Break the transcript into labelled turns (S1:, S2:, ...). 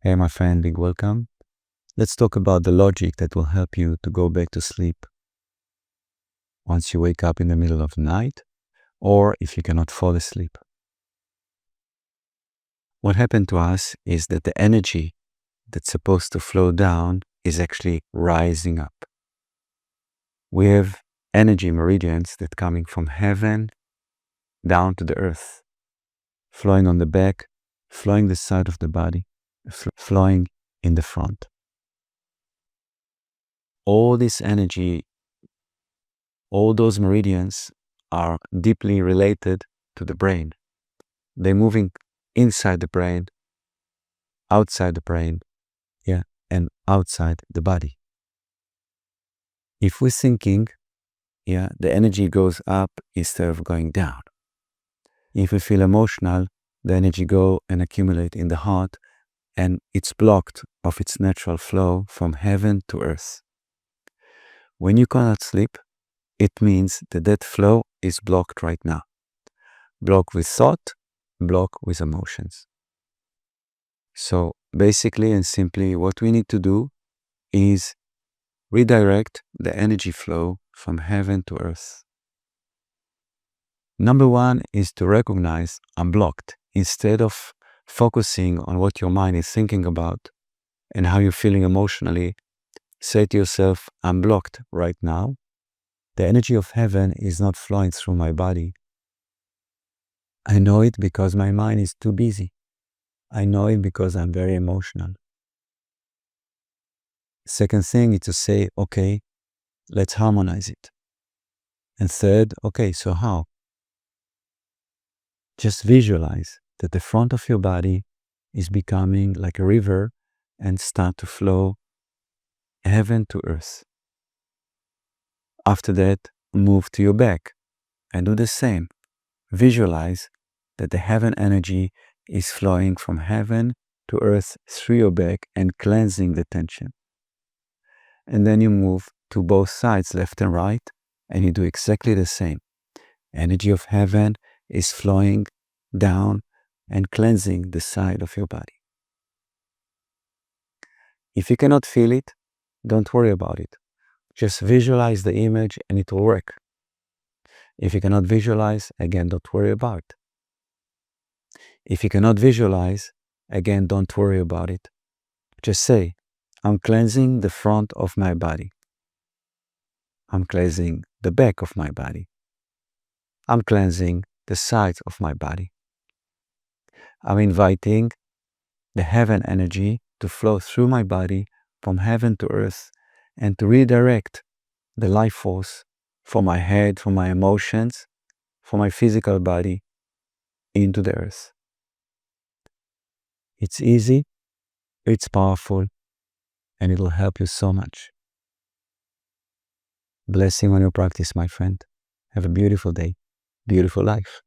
S1: Hey, my friend, big welcome. Let's talk about the logic that will help you to go back to sleep once you wake up in the middle of the night or if you cannot fall asleep. What happened to us is that the energy that's supposed to flow down is actually rising up. We have energy meridians that coming from heaven down to the earth, flowing on the back, flowing the side of the body, flowing in the front. All this energy, all those meridians are deeply related to the brain. They're moving inside the brain, outside the brain, and outside the body. If we're thinking, the energy goes up instead of going down. If we feel emotional, the energy go and accumulate in the heart, and it's blocked of its natural flow from heaven to earth. When you cannot sleep, it means that flow is blocked right now. Blocked with thought, blocked with emotions. So basically and simply, what we need to do is redirect the energy flow from heaven to earth. Number one is to recognize I'm blocked. Instead of focusing on what your mind is thinking about and how you're feeling emotionally, say to yourself, I'm blocked right now. The energy of heaven is not flowing through my body. I know it because my mind is too busy. I know it because I'm very emotional. Second thing is to say, okay, let's harmonize it. And third, okay, so how? Just visualize that the front of your body is becoming like a river and start to flow heaven to earth. After that, move to your back and do the same. Visualize that the heaven energy is flowing from heaven to earth through your back and cleansing the tension. And then you move to both sides, left and right, and you do exactly the same. Energy of heaven is flowing down and cleansing the side of your body. If you cannot feel it, don't worry about it. Just visualize the image and it will work. If you cannot visualize, again, don't worry about it. If you cannot visualize, again, don't worry about it. Just say, I'm cleansing the front of my body. I'm cleansing the back of my body. I'm cleansing the sides of my body. I'm inviting the heaven energy to flow through my body from heaven to earth and to redirect the life force from my head, from my emotions, from my physical body into the earth. It's easy, it's powerful, and it will help you so much. Blessing on your practice, my friend. Have a beautiful day, beautiful life.